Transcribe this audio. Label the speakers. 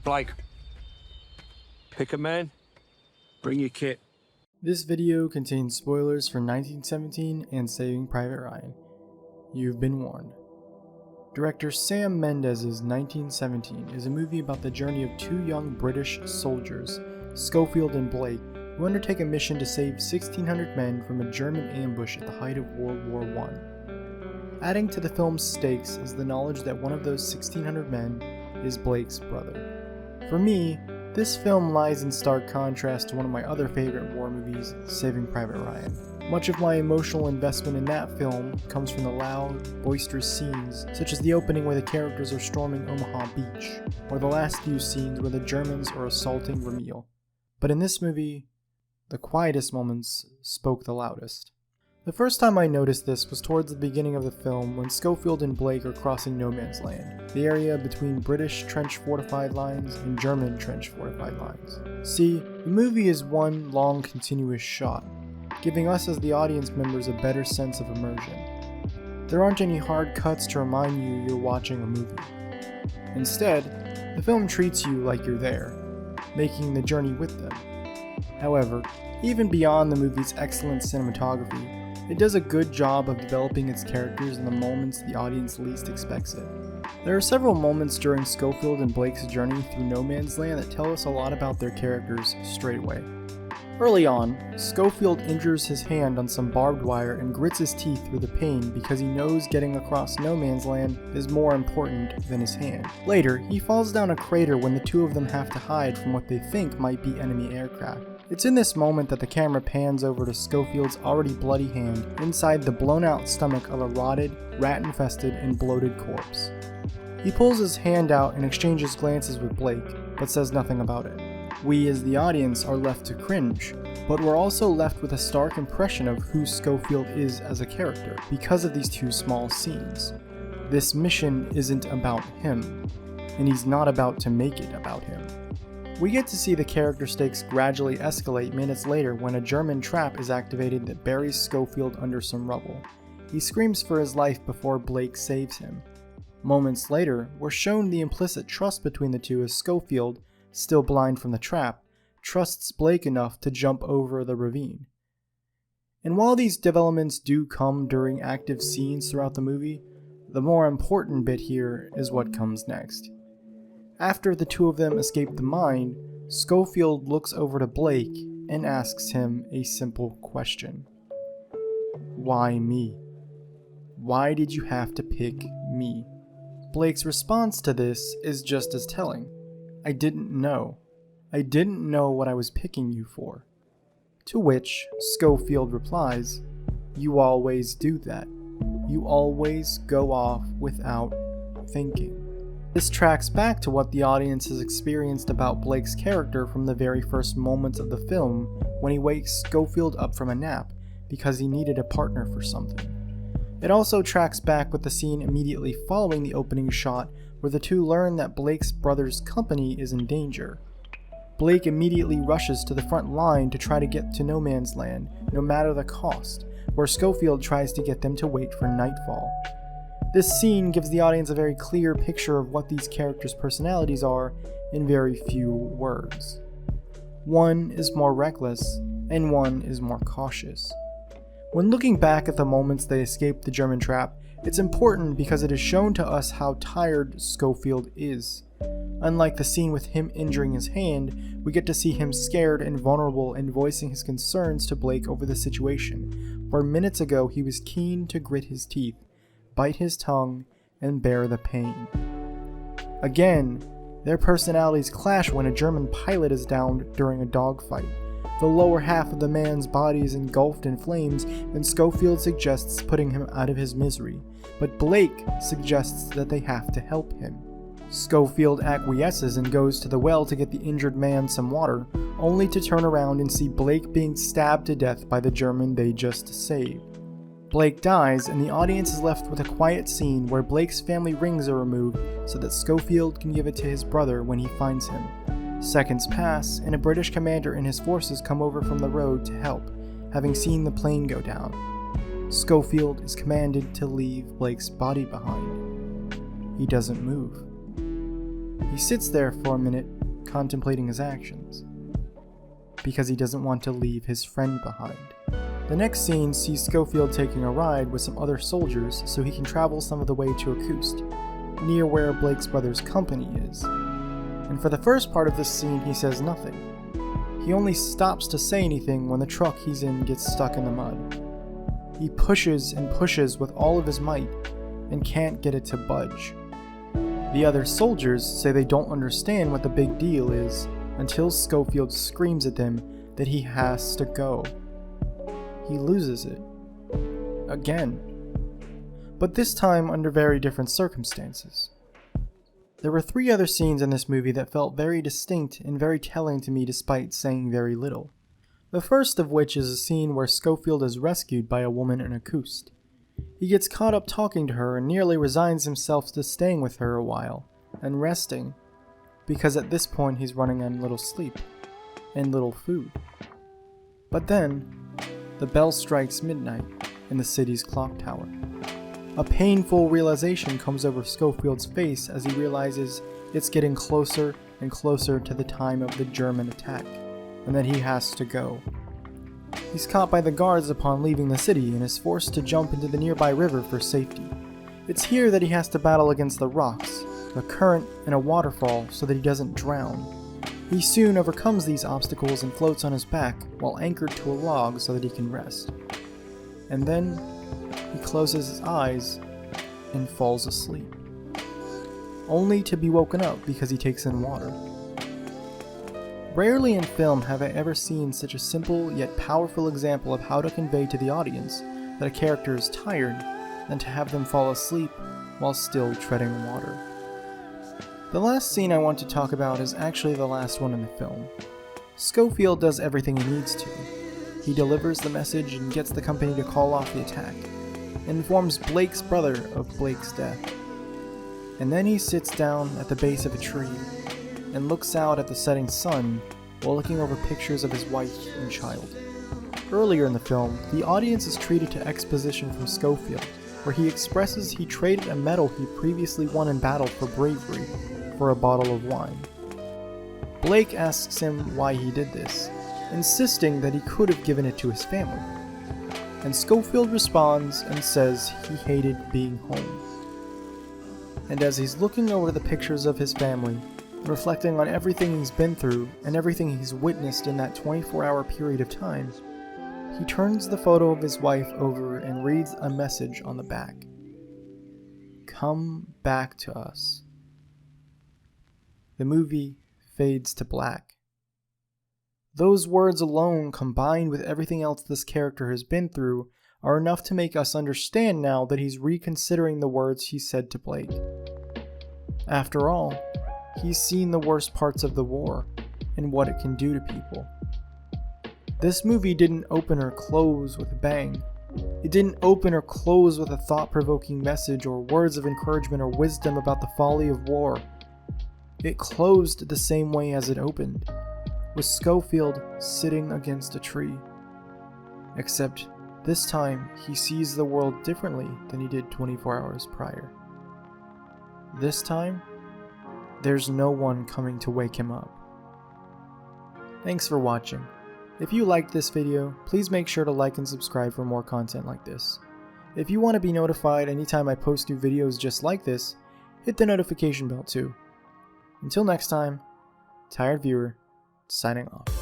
Speaker 1: Blake, pick a man, bring your kit.
Speaker 2: This video contains spoilers for 1917 and Saving Private Ryan. You've been warned. Director Sam Mendes's 1917 is a movie about the journey of two young British soldiers, Schofield and Blake, who undertake a mission to save 1,600 men from a German ambush at the height of World War I. Adding to the film's stakes is the knowledge that one of those 1,600 men is Blake's brother. For me, this film lies in stark contrast to one of my other favorite war movies, Saving Private Ryan. Much of my emotional investment in that film comes from the loud, boisterous scenes, such as the opening where the characters are storming Omaha Beach, or the last few scenes where the Germans are assaulting Ramil. But in this movie, the quietest moments spoke the loudest. The first time I noticed this was towards the beginning of the film when Schofield and Blake are crossing no man's land, the area between British trench fortified lines and German trench fortified lines. See, the movie is one long continuous shot, giving us as the audience members a better sense of immersion. There aren't any hard cuts to remind you you're watching a movie. Instead, the film treats you like you're there, making the journey with them. However, even beyond the movie's excellent cinematography, it does a good job of developing its characters in the moments the audience least expects it. There are several moments during Schofield and Blake's journey through no man's land that tell us a lot about their characters straight away. Early on, Schofield injures his hand on some barbed wire and grits his teeth through the pain because he knows getting across no man's land is more important than his hand. Later, he falls down a crater when the two of them have to hide from what they think might be enemy aircraft. It's in this moment that the camera pans over to Schofield's already bloody hand inside the blown-out stomach of a rotted, rat-infested, and bloated corpse. He pulls his hand out and exchanges glances with Blake, but says nothing about it. We as the audience are left to cringe, but we're also left with a stark impression of who Schofield is as a character because of these two small scenes. This mission isn't about him, and he's not about to make it about him. We get to see the character stakes gradually escalate minutes later when a German trap is activated that buries Schofield under some rubble. He screams for his life before Blake saves him. Moments later, we're shown the implicit trust between the two as Schofield, still blind from the trap, trusts Blake enough to jump over the ravine. And while these developments do come during active scenes throughout the movie, the more important bit here is what comes next. After the two of them escape the mine, Schofield looks over to Blake and asks him a simple question. Why me? Why did you have to pick me? Blake's response to this is just as telling. I didn't know. I didn't know what I was picking you for. To which Schofield replies, you always do that. You always go off without thinking. This tracks back to what the audience has experienced about Blake's character from the very first moments of the film when he wakes Schofield up from a nap because he needed a partner for something. It also tracks back with the scene immediately following the opening shot where the two learn that Blake's brother's company is in danger. Blake immediately rushes to the front line to try to get to no man's land, no matter the cost, where Schofield tries to get them to wait for nightfall. This scene gives the audience a very clear picture of what these characters' personalities are in very few words. One is more reckless, and one is more cautious. When looking back at the moments they escaped the German trap, it's important because it is shown to us how tired Schofield is. Unlike the scene with him injuring his hand, we get to see him scared and vulnerable and voicing his concerns to Blake over the situation, where minutes ago he was keen to grit his teeth, bite his tongue, and bear the pain. Again, their personalities clash when a German pilot is downed during a dogfight. The lower half of the man's body is engulfed in flames, and Schofield suggests putting him out of his misery, but Blake suggests that they have to help him. Schofield acquiesces and goes to the well to get the injured man some water, only to turn around and see Blake being stabbed to death by the German they just saved. Blake dies, and the audience is left with a quiet scene where Blake's family rings are removed so that Schofield can give it to his brother when he finds him. Seconds pass, and a British commander and his forces come over from the road to help, having seen the plane go down. Schofield is commanded to leave Blake's body behind. He doesn't move. He sits there for a minute, contemplating his actions, because he doesn't want to leave his friend behind. The next scene sees Schofield taking a ride with some other soldiers so he can travel some of the way to Acoust, near where Blake's brother's company is. And for the first part of this scene, he says nothing. He only stops to say anything when the truck he's in gets stuck in the mud. He pushes and pushes with all of his might and can't get it to budge. The other soldiers say they don't understand what the big deal is until Schofield screams at them that he has to go. He loses it. Again. But this time under very different circumstances. There were 3 other scenes in this movie that felt very distinct and very telling to me despite saying very little. The first of which is a scene where Schofield is rescued by a woman in Acoust. He gets caught up talking to her and nearly resigns himself to staying with her a while, and resting, because at this point he's running on little sleep, and little food. But then, the bell strikes midnight in the city's clock tower. A painful realization comes over Schofield's face as he realizes it's getting closer and closer to the time of the German attack, and that he has to go. He's caught by the guards upon leaving the city and is forced to jump into the nearby river for safety. It's here that he has to battle against the rocks, the current, and a waterfall so that he doesn't drown. He soon overcomes these obstacles and floats on his back while anchored to a log so that he can rest. And then he closes his eyes and falls asleep, only to be woken up because he takes in water. Rarely in film have I ever seen such a simple yet powerful example of how to convey to the audience that a character is tired than to have them fall asleep while still treading water. The last scene I want to talk about is actually the last one in the film. Schofield does everything he needs to. He delivers the message and gets the company to call off the attack, and informs Blake's brother of Blake's death. And then he sits down at the base of a tree and looks out at the setting sun while looking over pictures of his wife and child. Earlier in the film, the audience is treated to exposition from Schofield, where he expresses he traded a medal he previously won in battle for bravery for a bottle of wine. Blake asks him why he did this, insisting that he could have given it to his family. And Schofield responds and says he hated being home. And as he's looking over the pictures of his family, reflecting on everything he's been through and everything he's witnessed in that 24-hour period of time, he turns the photo of his wife over and reads a message on the back. Come back to us. The movie fades to black. Those words alone, combined with everything else this character has been through, are enough to make us understand now that he's reconsidering the words he said to Blake. After all, he's seen the worst parts of the war and what it can do to people. This movie didn't open or close with a bang. It didn't open or close with a thought-provoking message or words of encouragement or wisdom about the folly of war. It closed the same way as it opened, with Schofield sitting against a tree. Except this time he sees the world differently than he did 24 hours prior. This time, there's no one coming to wake him up. Thanks for watching. If you liked this video, please make sure to like and subscribe for more content like this. If you want to be notified anytime I post new videos just like this, hit the notification bell too. Until next time, Tired Viewer, signing off.